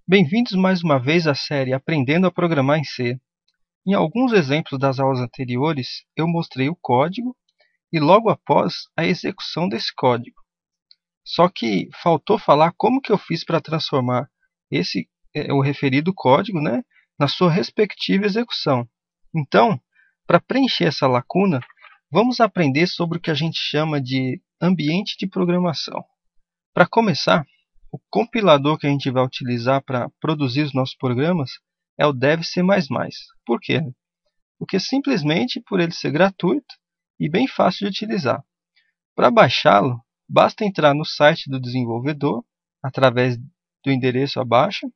Bem-vindos mais uma vez à série Aprendendo a Programar em C. Em alguns exemplos das aulas anteriores, eu mostrei o código e logo após a execução desse código. Só que faltou falar como que eu fiz para transformar o referido código, na sua respectiva execução. Então, para preencher essa lacuna, vamos aprender sobre o que a gente chama de ambiente de programação. Para começar, o compilador que a gente vai utilizar para produzir os nossos programas é o Dev C++. Por quê? Porque simplesmente por ele ser gratuito e bem fácil de utilizar. Para baixá-lo, basta entrar no site do desenvolvedor, através do endereço abaixo,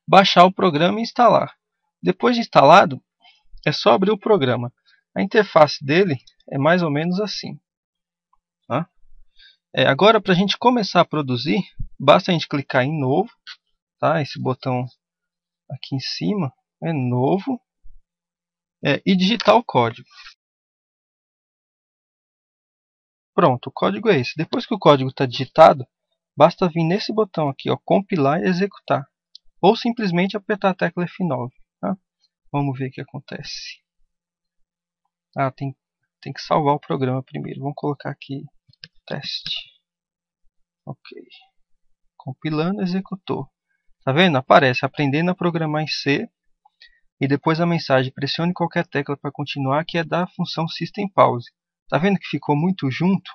baixar o programa e instalar. Depois de instalado, é só abrir o programa. A interface dele é mais ou menos assim. Agora, para a gente começar a produzir, basta a gente clicar em Novo, esse botão aqui em cima, é Novo, e digitar o código. Pronto, o código é esse. Depois que o código está digitado, basta vir nesse botão aqui, compilar e executar. Ou simplesmente apertar a tecla F9. Vamos ver o que acontece. Tem que salvar o programa primeiro. Vamos colocar aqui teste. Ok. Compilando, executou. Tá vendo? Aparece aprendendo a programar em C. E depois a mensagem pressione qualquer tecla para continuar, que é da função System Pause. Tá vendo que ficou muito junto?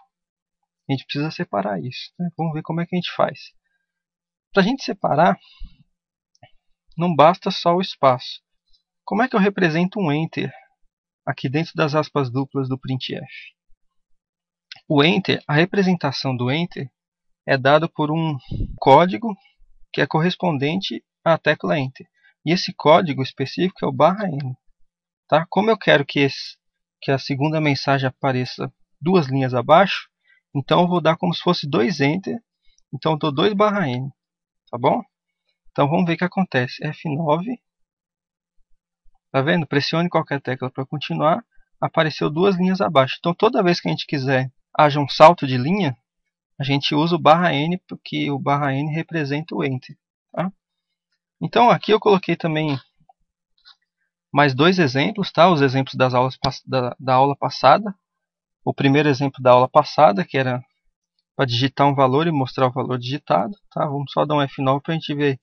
A gente precisa separar isso. Vamos ver como é que a gente faz. Para a gente separar, não basta só o espaço. Como é que eu represento um Enter aqui dentro das aspas duplas do printf? O Enter, a representação do Enter é dado por um código que é correspondente à tecla Enter. E esse código específico é o /n. Como eu quero que a segunda mensagem apareça duas linhas abaixo, então eu vou dar como se fosse 2 Enter. Então eu dou 2/n. Tá bom? Então vamos ver o que acontece. F9. Tá vendo? Pressione qualquer tecla para continuar. Apareceu duas linhas abaixo. Então toda vez que a gente quiser haja um salto de linha, a gente usa o /n, porque o /n representa o Enter. Então aqui eu coloquei também mais dois exemplos, os exemplos das aulas da aula passada. O primeiro exemplo da aula passada, que era para digitar um valor e mostrar o valor digitado. Vamos só dar um F9 para a gente ver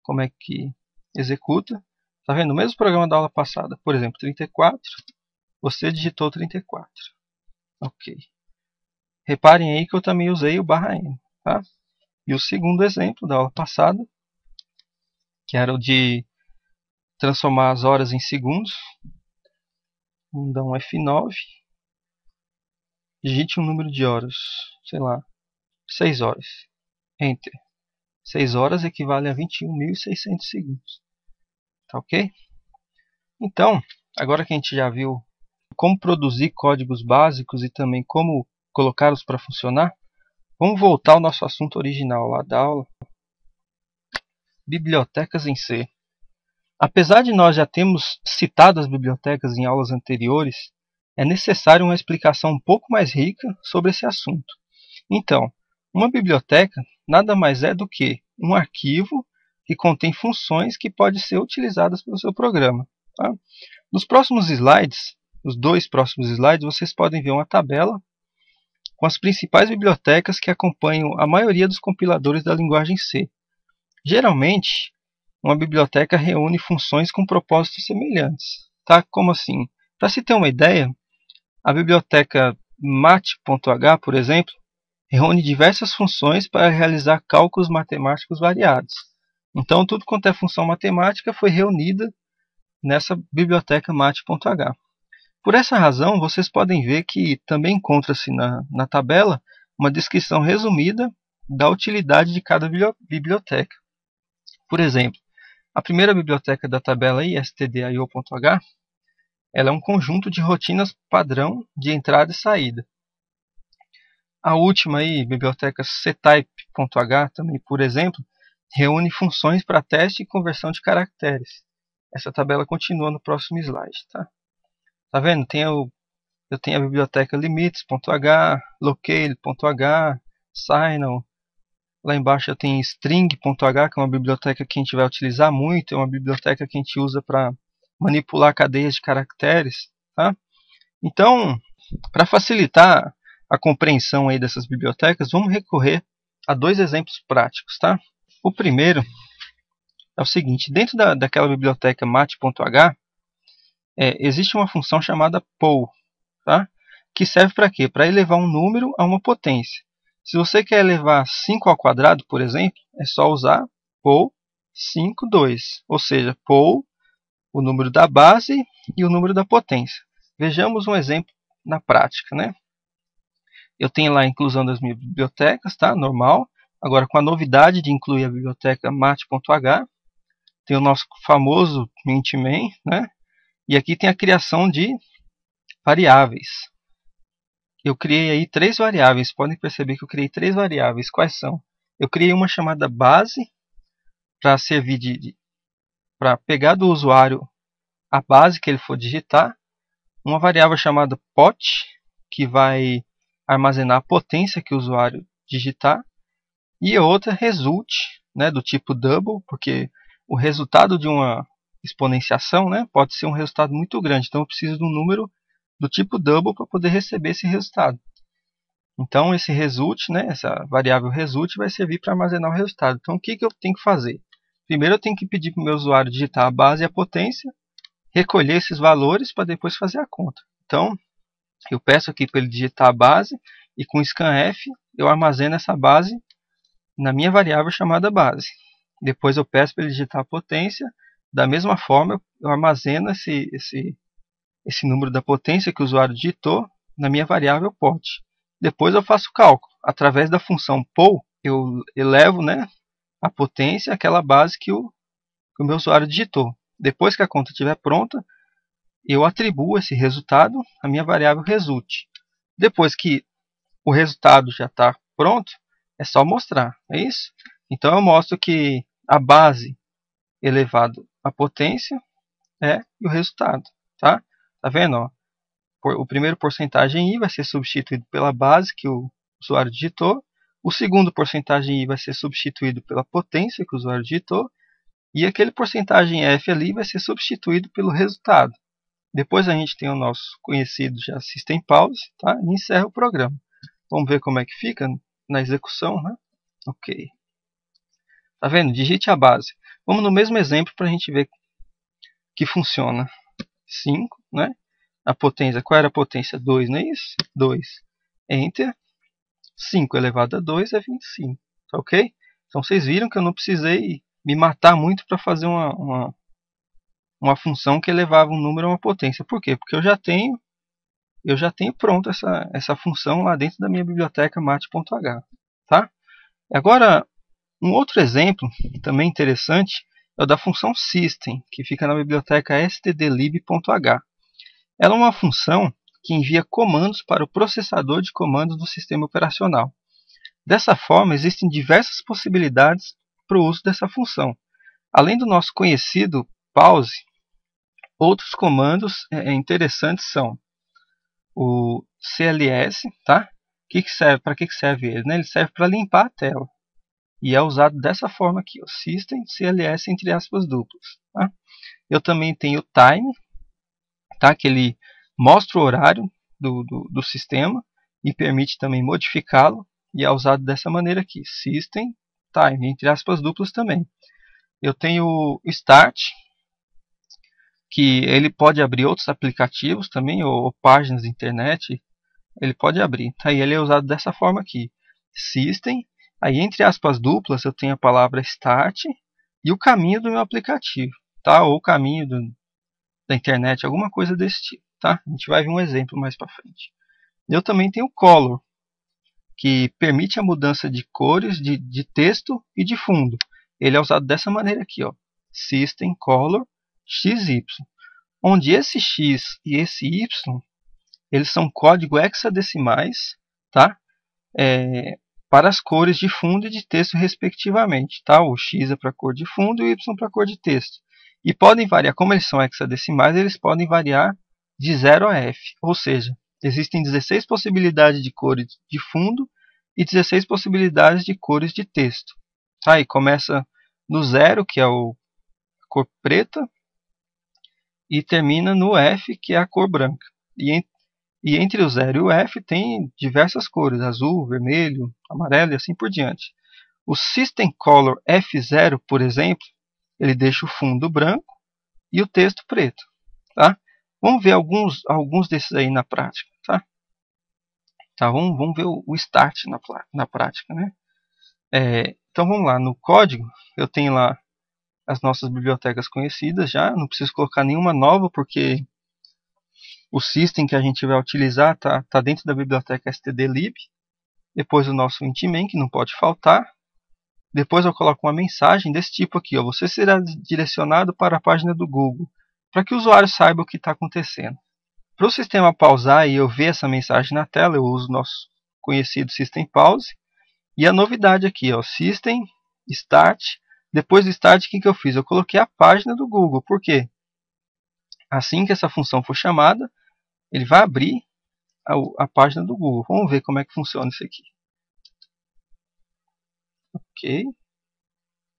como é que executa. Tá vendo? O mesmo programa da aula passada. Por exemplo, 34. Você digitou 34. Ok. Reparem aí que eu também usei o /n. E o segundo exemplo da aula passada, que era o de transformar as horas em segundos. Vamos dar um F9. Digite um número de horas. Sei lá. 6 horas. Enter. 6 horas equivale a 21.600 segundos. Tá ok? Então, agora que a gente já viu como produzir códigos básicos e também como colocá-los para funcionar, vamos voltar ao nosso assunto original lá da aula. Bibliotecas em C. Apesar de nós já termos citado as bibliotecas em aulas anteriores, é necessário uma explicação um pouco mais rica sobre esse assunto. Então, uma biblioteca nada mais é do que um arquivo que contém funções que podem ser utilizadas pelo seu programa. Nos próximos slides, os dois próximos slides, vocês podem ver uma tabela com as principais bibliotecas que acompanham a maioria dos compiladores da linguagem C. Geralmente, uma biblioteca reúne funções com propósitos semelhantes. Como assim? Para se ter uma ideia, a biblioteca mat.h, por exemplo, reúne diversas funções para realizar cálculos matemáticos variados. Então, tudo quanto é função matemática foi reunida nessa biblioteca mat.h. Por essa razão, vocês podem ver que também encontra-se na tabela uma descrição resumida da utilidade de cada biblioteca. Por exemplo, a primeira biblioteca da tabela aí, stdio.h, ela é um conjunto de rotinas padrão de entrada e saída. A última aí, biblioteca ctype.h, também por exemplo, reúne funções para teste e conversão de caracteres. essa tabela continua no próximo slide, tá? Tá vendo? Eu tenho a biblioteca limits.h, locale.h, signal. Lá embaixo eu tenho string.h, que é uma biblioteca que a gente vai utilizar muito, é uma biblioteca que a gente usa para manipular cadeias de caracteres, tá? Então, para facilitar a compreensão aí dessas bibliotecas, vamos recorrer a dois exemplos práticos, tá? O primeiro é o seguinte: dentro daquela biblioteca mat.h, existe uma função chamada poll, tá? Que serve para quê? Para elevar um número a uma potência. Se você quer elevar 5 ao quadrado, por exemplo, é só usar poll 5, 2, ou seja, poll o número da base e o número da potência. Vejamos um exemplo na prática, né? Eu tenho lá a inclusão das minhas bibliotecas, tá? Normal. Agora, com a novidade de incluir a biblioteca mat.h, tem o nosso famoso mintmain, né? E aqui tem a criação de variáveis. Eu criei aí 3 variáveis. Podem perceber que eu criei 3 variáveis. Quais são? Eu criei uma chamada base para servir para pegar do usuário a base que ele for digitar. Uma variável chamada pot, que vai armazenar a potência que o usuário digitar. E outra result, né, do tipo double, porque o resultado de uma exponenciação, né, pode ser um resultado muito grande. Então eu preciso de um número do tipo double para poder receber esse resultado. Então esse result, né, essa variável result, vai servir para armazenar o resultado. Então o que eu tenho que fazer? Primeiro eu tenho que pedir para o meu usuário digitar a base e a potência, recolher esses valores para depois fazer a conta. Então eu peço aqui para ele digitar a base e com scanf eu armazeno essa base na minha variável chamada base. Depois eu peço para ele digitar a potência. Da mesma forma eu armazeno esse número da potência que o usuário digitou na minha variável pot. Depois eu faço o cálculo. Através da função poll, eu elevo, né, a potência àquela base que o meu usuário digitou. Depois que a conta estiver pronta, eu atribuo esse resultado à minha variável result. Depois que o resultado já está pronto, é só mostrar, é isso? Então eu mostro que a base elevado à potência é o resultado, tá? Tá vendo, ó? O primeiro porcentagem i vai ser substituído pela base que o usuário digitou. O segundo porcentagem i vai ser substituído pela potência que o usuário digitou. E aquele porcentagem f ali vai ser substituído pelo resultado. Depois a gente tem o nosso conhecido já system pause, tá? E encerra o programa. Vamos ver como é que fica na execução, né? Ok. Tá vendo? Digite a base. Vamos no mesmo exemplo para a gente ver que funciona. 5, né? A potência, qual era a potência? 2, não é isso? 2. Enter. 5 elevado a 2 é 25. Tá ok? Então vocês viram que eu não precisei me matar muito para fazer uma função que elevava um número a uma potência. Por quê? Porque eu já tenho pronto essa função lá dentro da minha biblioteca mat.h. Tá? Agora, um outro exemplo também interessante é o da função system, que fica na biblioteca stdlib.h. Ela é uma função que envia comandos para o processador de comandos do sistema operacional. Dessa forma, existem diversas possibilidades para o uso dessa função. Além do nosso conhecido pause, outros comandos interessantes são o cls, tá? Para que serve ele? Né? Ele serve para limpar a tela. E é usado dessa forma aqui, o system cls entre aspas duplas. Tá? Eu também tenho o time, tá? Que ele mostra o horário do sistema e permite também modificá-lo. E é usado dessa maneira aqui, system time, entre aspas duplas também. Eu tenho o start, que ele pode abrir outros aplicativos também, ou páginas da internet, ele pode abrir. Tá? E ele é usado dessa forma aqui, system, aí entre aspas duplas eu tenho a palavra start e o caminho do meu aplicativo, tá? Ou o caminho da internet, alguma coisa desse tipo. Tá? A gente vai ver um exemplo mais para frente. Eu também tenho o color, que permite a mudança de cores, de texto e de fundo. Ele é usado dessa maneira aqui, ó, system color XY, onde esse X e esse Y eles são código hexadecimais, tá? Para as cores de fundo e de texto respectivamente, tá? O X é para a cor de fundo e o Y para a cor de texto. E podem variar, como eles são hexadecimais, eles podem variar de 0 a F. Ou seja, existem 16 possibilidades de cores de fundo e 16 possibilidades de cores de texto. Tá? E começa no 0, que é a cor preta, e termina no F, que é a cor branca. E entre o 0 e o F tem diversas cores, azul, vermelho, amarelo e assim por diante. O System Color F0, por exemplo, ele deixa o fundo branco e o texto preto. Tá? Vamos ver alguns desses aí na prática. Tá, vamos ver o start na prática. Né? Então vamos lá, no código eu tenho lá as nossas bibliotecas conhecidas já, não preciso colocar nenhuma nova porque o system que a gente vai utilizar tá dentro da biblioteca stdlib. Depois o nosso intmain, que não pode faltar. Depois eu coloco uma mensagem desse tipo aqui, ó, você será direcionado para a página do Google, para que o usuário saiba o que está acontecendo. Para o sistema pausar e eu ver essa mensagem na tela, eu uso o nosso conhecido System Pause. E a novidade aqui, ó, System Start. Depois do Start, o que eu fiz? Eu coloquei a página do Google. Por quê? Assim que essa função for chamada, ele vai abrir a página do Google. Vamos ver como é que funciona isso aqui. Ok.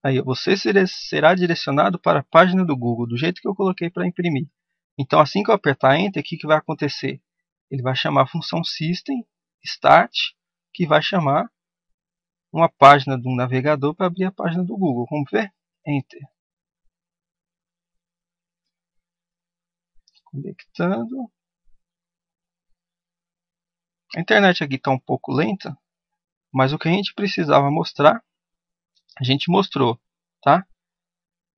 Aí, você será direcionado para a página do Google, do jeito que eu coloquei para imprimir. Então, assim que eu apertar Enter, o que vai acontecer? Ele vai chamar a função System Start, que vai chamar uma página do navegador para abrir a página do Google. Vamos ver? Enter. Conectando. A internet aqui está um pouco lenta, mas o que a gente precisava mostrar, a gente mostrou, tá?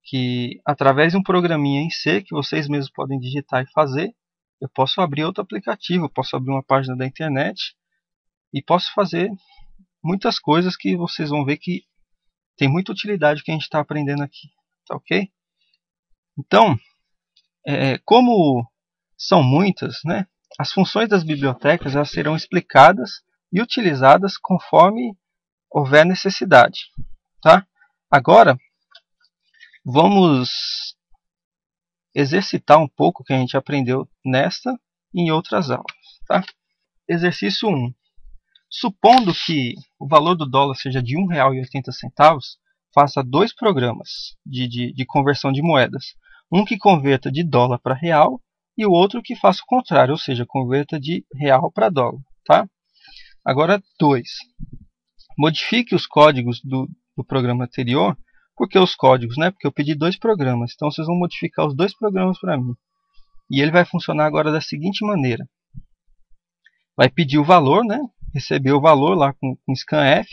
Que através de um programinha em C, que vocês mesmos podem digitar e fazer, eu posso abrir outro aplicativo, eu posso abrir uma página da internet e posso fazer muitas coisas que vocês vão ver que tem muita utilidade que a gente está aprendendo aqui, tá ok? Então, como são muitas, né? As funções das bibliotecas elas serão explicadas e utilizadas conforme houver necessidade. Tá? Agora, vamos exercitar um pouco o que a gente aprendeu nesta e em outras aulas. Tá? Exercício 1. Supondo que o valor do dólar seja de R$ 1,80, faça 2 programas de conversão de moedas. Um que converta de dólar para real e o outro que faça o contrário, ou seja, converta de real para dólar. Tá? Agora, 2. Modifique os códigos do programa anterior. Por que os códigos? Né? Porque eu pedi 2 programas. Então, vocês vão modificar os 2 programas para mim. E ele vai funcionar agora da seguinte maneira. Vai pedir o valor, né? Receber o valor lá com scanf.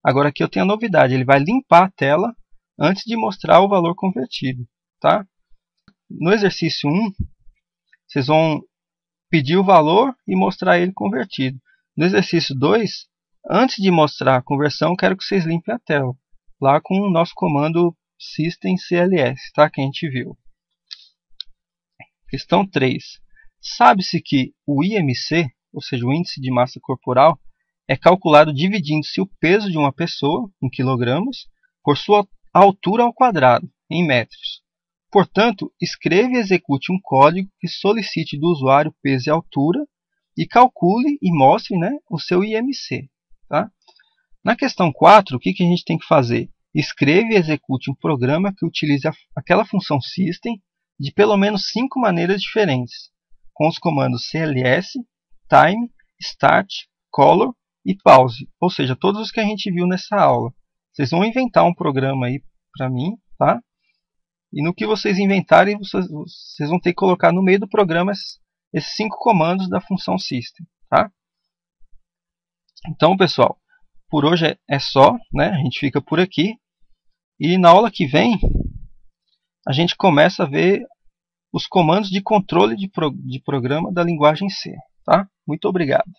Agora aqui eu tenho a novidade. Ele vai limpar a tela antes de mostrar o valor convertido. Tá? No exercício 1, vocês vão pedir o valor e mostrar ele convertido. No exercício 2, antes de mostrar a conversão, quero que vocês limpem a tela. Lá com o nosso comando systemcls, tá? Que a gente viu. Questão 3. Sabe-se que o IMC, ou seja, o índice de massa corporal, é calculado dividindo-se o peso de uma pessoa, em quilogramas, por sua altura ao quadrado, em metros. Portanto, escreva e execute um código que solicite do usuário peso e altura e calcule e mostre, né, o seu IMC. Tá? Na questão 4, o que a gente tem que fazer? Escreva e execute um programa que utilize aquela função system de pelo menos 5 maneiras diferentes, com os comandos cls, time, start, color e pause, ou seja, todos os que a gente viu nessa aula. Vocês vão inventar um programa aí para mim, tá? E no que vocês inventarem, vocês vão ter que colocar no meio do programa esses 5 comandos da função system. Tá? Então, pessoal, por hoje é só. Né? A gente fica por aqui. E na aula que vem, a gente começa a ver os comandos de controle de programa da linguagem C. Tá? Muito obrigado.